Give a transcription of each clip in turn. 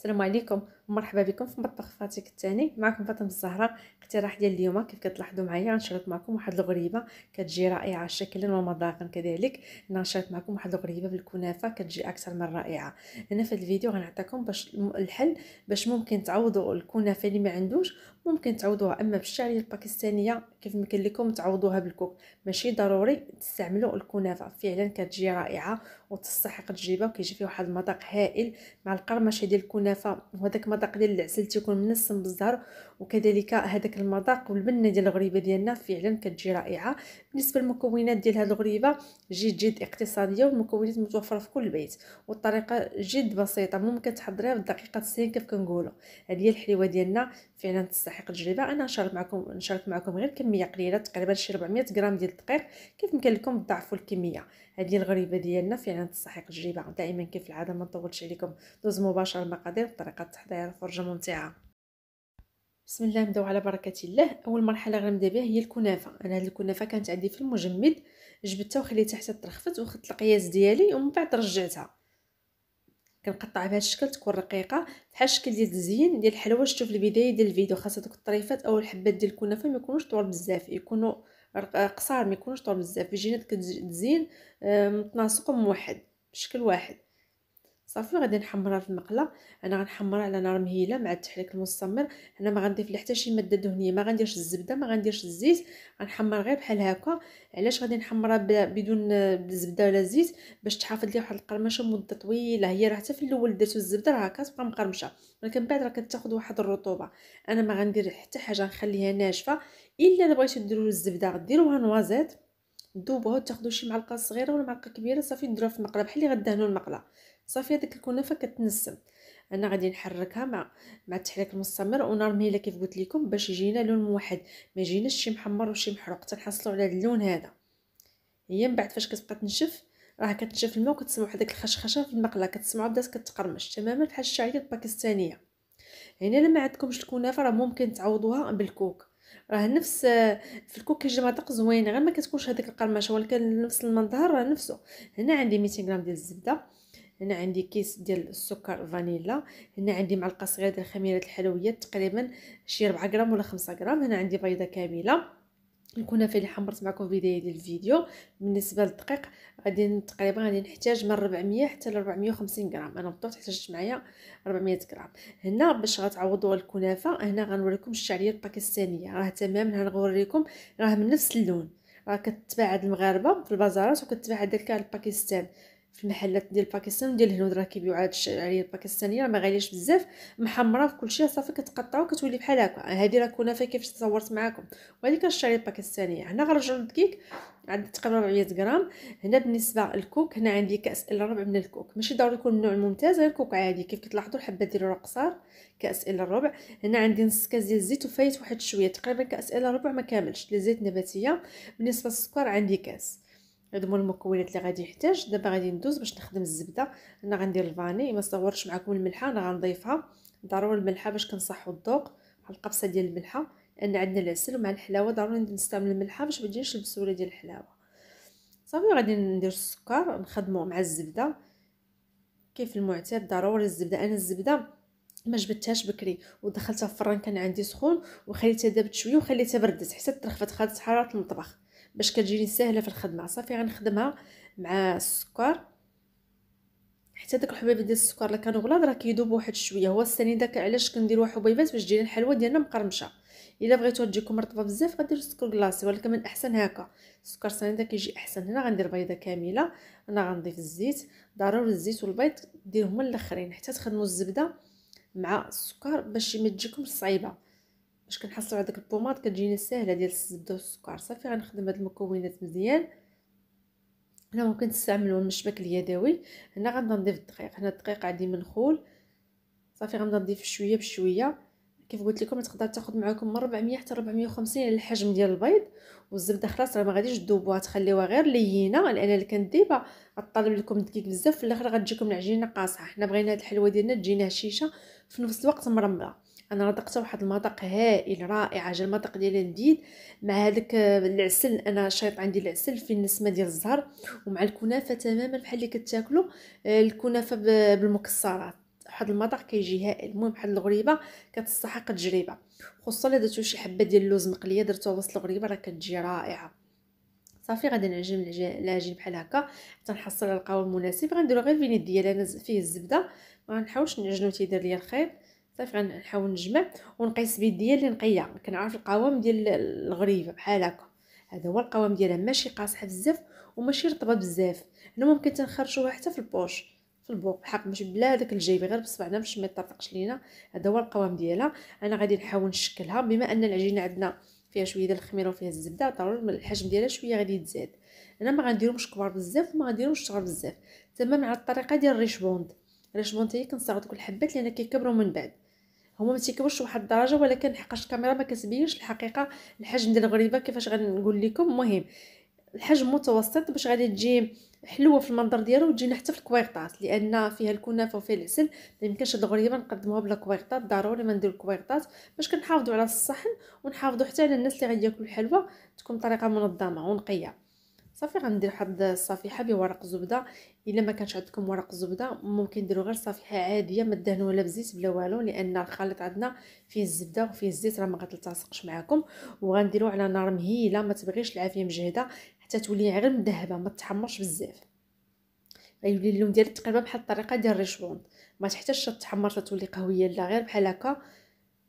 السلام عليكم ومرحبا بكم في مطبخ فاتك الثاني. معكم فاطمه الزهراء. اقتراح ديال اليوم كيف كتلاحظوا معايا غنشارك معكم واحد الغريبه كتجي رائعه شكلا ومذاقا. كذلك غنشارك معكم واحد الغريبه بالكنافه كتجي اكثر من رائعه. هنا في الفيديو غنعطيكم باش الحل باش ممكن تعوضوا الكنافه اللي ما عندوش، ممكن تعوضوها اما بالشعريه الباكستانيه كيف ما قلت لكم تعوضوها بالكوك. ماشي ضروري تستعملوا الكنافه، فعلا كتجي رائعه وتستحق تجربه وكيجي فيه واحد المذاق هائل مع القرمشه ديال الكنافه وهذاك المذاق ديال العسل تيكون منسم بالزهر، وكذلك هذاك المذاق والبنه ديال الغريبه ديالنا فعلا كتجي رائعه. بالنسبه للمكونات ديال هذه الغريبه جد اقتصاديه والمكونات متوفره في كل بيت والطريقه جد بسيطه، ممكن تحضريها بالدقيقه 90 كيف كنقولوا. هذه هي الحلوه ديالنا فعلا تستحق التجربه. انا نشارك معكم غير كميه قليله، تقريبا شي 400 غرام ديال الدقيق. كيف يمكن لكم تضاعفوا الكميه. هذه الغريبه ديالنا فعلا تستحق التجربه. دائما كيف العاده ما نطولش عليكم، دوز مباشره المقادير وطريقه التحضير. فرجه ممتعه. بسم الله، نبداو على بركه الله. اول مرحله غنبدا بها هي الكنافه. انا هذه الكنافه كانت عندي في المجمد، جبدتها وخليتها حتى ترخفت وخدت القياس ديالي ومن بعد رجعتها. كنقطعها بهذا الشكل تكون رقيقه بحال الشكل ديال التزيين ديال الحلوى. شفتوا في البدايه ديال الفيديو خاصه دوك الطريفات او الحبات ديال الكنافه ما يكونوش طوال بزاف، يكونوا قصار، ما يكونوش طوال بزاف، يجينا داك التزيين متناسق وموحد بشكل واحد. صافي غادي نحمرها في المقله. انا غنحمرها على نار مهيله مع التحريك المستمر. انا ما غنضيف لها حتى شي ماده دهنيه، ما غنديرش الزبده، ما غنديرش الزيت، غنحمر غير بحال هكا. علاش غادي نحمرها بدون الزبده ولا الزيت؟ باش تحافظ لي واحد القرمشه مده طويله. هي راه حتى في الاول درتو الزبده راه كتبقى مقرمشه، ولكن بعد راه كتاخذ واحد الرطوبه. انا ما غندير حتى حاجه، نخليها ناشفه. الا بغيتو ديروا الزبده ديروها نوازيط، ذوبوها وتاخذوا شي معلقه صغيره ولا معلقه كبيره، صافي نديروها في المقله بحال اللي غدهنوا المقله. صافي هذيك الكنافه كتنسم. انا غادي نحركها مع التحريك المستمر ونار مهيله كيف قلت لكم باش يجينا لون موحد، ما يجيناش شي محمر وشي محروق، تنحصلوا على اللون هذا. هي من بعد فاش كتبقى تنشف راه كتنشف الماء وكتسمعوا هذيك الخشخشه في المقله، كتسمعوا بدات كتقرمش تماما بحال الشعريه الباكستانيه. هنا لما عندكمش الكنافه راه ممكن تعوضوها بالكوك. راه نفس في الكوك كيجي مذاق زوين، غير ما كتكونش هذيك القرمشه ولكن نفس المنظر راه نفسه. هنا عندي 200 غرام ديال الزبده، هنا عندي كيس ديال السكر فانيلا، هنا عندي معلقه صغيره ديال خميره الحلويات تقريبا شي 4 غرام ولا 5 غرام، هنا عندي بيضه كامله. الكنافه اللي حمرت معكم في بدايه ديال الفيديو. بالنسبه للدقيق غادي نحتاج من 400 حتى ل 450 غرام. انا بالضبط احتاجت معايا 400 غرام. هنا باش غتعوضوا الكنافه هنا غنوريكم الشعريه الباكستانيه، راه تماما غنوريكم، راه من نفس اللون. راه كتباع عند المغاربه في البازارات وكتباع عندك الباكستان في المحلات ديال باكستان وديال الهنود، راه كيبيعوا هاد الشعريه الباكستانيه راه ما غالياش بزاف، محمره في كلشي. صافي كتقطعوا وكتولي بحال هكا. هذه راه كنافه كيفاش تصورت معكم، وهذيك الشعريه الباكستانيه. هنا غنرجعوا للدقيق، عندي تقريبا 400 غرام. هنا بالنسبه للكوك هنا عندي كاس الا ربع من الكوك، ماشي ضروري يكون النوع الممتاز، غير كوك عادي كيف كتلاحظوا الحبات ديالو راه قصار. كاس الا ربع. هنا عندي نص كاس ديال الزيت وفايت واحد شويه، تقريبا كاس الا ربع ما كاملش ديال الزيت نباتيه. بالنسبه للسكر عندي كاس. هادو هما المكونات اللي غادي نحتاج. دابا غادي ندوز باش نخدم الزبده. انا غندير الفاني، ما صورتش معكم الملحه، انا غنضيفها ضروري الملحه باش كنصحوا الذوق، بحال القبصه ديال الملحه، لان عندنا العسل ومع الحلاوه ضروري نستعمل الملحه باش ما تجيش البسوله ديال الحلاوه. صافي غادي ندير السكر نخدمه مع الزبده كيف المعتاد. ضروري الزبده، انا الزبده ما جبدتهاش بكري ودخلتها في الفران كان عندي سخون وخليتها دابت شويه وخليتها بردت حتى ترخفت، خدت حراره المطبخ باش كتجيني سهله في الخدمه. صافي غنخدمها مع السكر حتى داك الحبيبات ديال السكر اللي كانوا غلاظ راه كيذوبوا واحد شويه. هو الثاني داك علاش كنديروا حبيبات باش تجينا الحلوه ديالنا مقرمشه. الا بغيتوها تجيكم رطبه بزاف غديروا سكر كلاصي، ولكن من احسن هكا السكر الثاني دا كيجي احسن. هنا غندير بيضه كامله، انا غنضيف الزيت. ضروري الزيت والبيض ديرهم من الاخرين حتى تخدموا الزبده مع السكر باش ما تجيكمش صعيبه، باش كنحصلوا على داك البوماط كتجينا ساهله ديال الزبده والسكر. صافي غنخدم هاد المكونات مزيان. هنا ممكن تستعملوا المشبك اليدوي. هنا غنبدا نضيف الدقيق، هنا الدقيق عندي منخول. صافي غنبدا نضيف شويه بشويه. كيف قلت لكم تقدر تاخذ معكم من 400 حتى 450 على الحجم ديال البيض. والزبده خلاص راه ما غاديش تذوبوها، تخليوها غير لينه، لان اللي كنديبها غطالب لكم الدقيق بزاف في الاخر غتجيكم العجينه قاصحه. حنا بغينا هاد الحلوه ديالنا تجينا هشيشه في نفس الوقت مرمله. انا رضقتها واحد المذاق هائل رائع، جا المذاق ديالها لذيذ مع هذاك العسل. انا شايط عندي العسل في النسمه ديال الزهر، ومع الكنافه تماما بحال اللي كتاكلوا الكنافه بالمكسرات. واحد المذاق كيجي هائل. المهم واحد الغريبه كتستحق التجربه، خصوصا الا درتو شي حبه ديال اللوز مقليه درتوها وسط الغريبه راه كتجي رائعه. صافي غادي نعجن العجين بحال هكا حتى نحصل على القوام المناسب. غنديرو غير الفينيت ديالي انا فيه الزبده، ما غنحاولش نعجنو تيدير ليا الخيط. صافي غنحاول نجمع ونقيس بيديا اللي نقيه، كنعرف القوام ديال الغريبه بحال هكا. هذا هو القوام ديالها، ماشي قاصحه بزاف وماشي رطبه بزاف. هنا ممكن تنخرجوها حتى في البوش في البوق بحق ماشي بلا داك الجيب، غير بصبعنا باش ما يطرطقش لينا. هذا هو القوام ديالها. انا غادي نحاول نشكلها بما ان العجينه عندنا فيها شويه ديال الخميره وفيها الزبده، ضروري الحجم ديالها شويه غادي يتزاد. انا ما غنديرهمش كبار بزاف وما غنديرهمش صغار بزاف، تمام على الطريقه ديال الريشبوند. الريشبوند هي كنصاغ دوك الحبات لان كيكبروا من بعد، هما ما تيكبرش واحد الدرجه، ولكن حقاش الكاميرا ما كتبينش الحقيقه الحجم ديال الغريبه كيفاش غنقول لكم. المهم الحجم متوسط باش غادي تجي حلوه في المنظر ديالها وتجينا حتى في الكويغطات، لان فيها الكنافه وفيها العسل. ما يمكنش هاد الغريبه نقدموها بلا كويغطات، ضروري ما ندير الكويغطات باش كنحافظوا على الصحن ونحافظوا حتى على الناس اللي غادي ياكلوا الحلوى تكون طريقه منظمه ونقيه. صافي غندير واحد الصفيحه بورق زبده. الا ما كانش عندكم ورق زبده ممكن ديروا غير صفيحه عاديه ما دهنوها لا بزيت بلا والو، لان الخليط عندنا فيه الزبده وفيه الزيت راه ما غتلتصقش معكم. وغنديروا على نار مهيله، ما تبغيش العافيه مجهده حتى تولي غير مذهبه ما تحمرش بزاف. غيولي اللون ديالها تقريبا بحال الطريقه ديال الريشبوند، ما تحتاجش تحمر تولي قهويه، لا غير بحال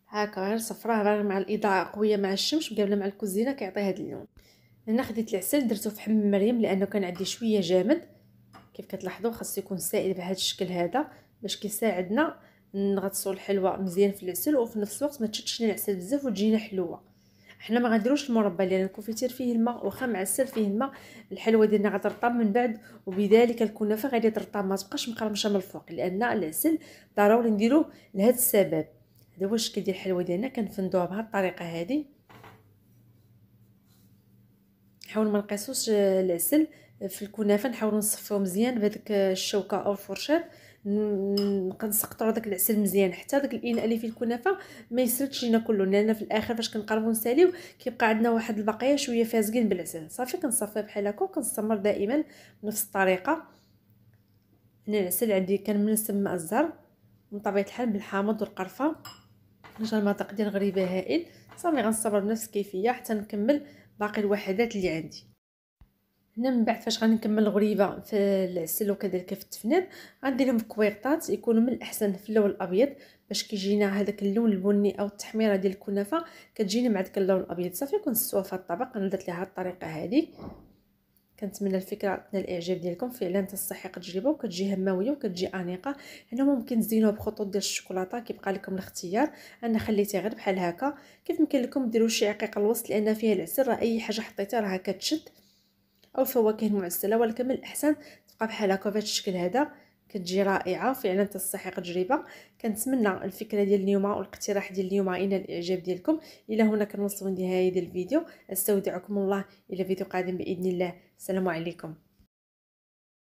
هكا غير صفراء، غير مع الاضاءه قويه مع الشمس مقابله مع الكوزينه كيعطي هذا اللون. هنا خديت العسل درتو في حم مريم لانه كان عندي شويه جامد. كيف كتلاحظوا خاصو يكون سائل بهذا الشكل هذا باش كيساعدنا نغطسوا الحلوى مزيان في العسل، وفي نفس الوقت ما تشدش لنا العسل بزاف وتجينا حلوه. حنا ما غنديروش المربى لان الكونفيتير فيه الماء، واخا معسل فيه الماء الحلوى ديالنا غترطب من بعد، وبذلك الكنافه غادي ترطب ما تبقاش مقرمشه من الفوق، لان العسل ضروري نديروه لهذا السبب. هذا هو الشكل ديال الحلوى ديالنا كنفندوها بهذه الطريقه هذه. نحاول ما نقيسوش العسل في الكنافه، نحاولوا نصفيو مزيان بهذيك الشوكه او الفرشاه، نسقطوا داك العسل مزيان حتى داك الاناء اللي فيه الكنافه ما يسردش لينا كله، لان في الاخر فاش كنقربوا نساليو كيبقى عندنا واحد البقيه شويه فازقين بالعسل. صافي كنصفيه بحال هكا وكنستمر دائما بنفس الطريقه. انا العسل عندي كان منسم مع الزهر من طبيعه الحال بالحامض والقرفه، نجا المذاق ديال الغريبه هائل. صافي غنصبر بنفس الكيفيه حتى نكمل باقي الوحدات اللي عندي. هنا من بعد فاش غنكمل الغريبه في العسل وكذلك في التفنير غنديرهم في كويغطات يكونوا من الاحسن في اللون الابيض باش كيجينا هذاك اللون البني او التحميره ديال الكنافه كتجيني مع داك اللون الابيض. صافي كنسوها في الطبق. انا درت لها هذه الطريقه هذه. كنتمنى الفكره تنال الاعجاب ديالكم، فعلا تستحق تجربه وكتجي هماويه وكتجي انيقه. هنا ممكن تزينوها بخطوط ديال الشوكولاته، كيبقى لكم الاختيار. انا خليتها غير بحال هكا. كيف يمكن لكم ديروا شي عقيقه الوسط لان فيها العسل، راه اي حاجه حطيتها راها كتشد، او فواكه معسله، ولكن من الاحسن تبقى بحال هكا بهذا الشكل هذا كتجي رائعه فعلا تستحق تجربه. كنتمنى الفكره ديال اليوم والاقتراح ديال اليوم ينال الاعجاب ديالكم. الى هنا كنوصلوا لنهايه ديال الفيديو، استودعكم الله الى فيديو قادم باذن الله. السلام عليكم.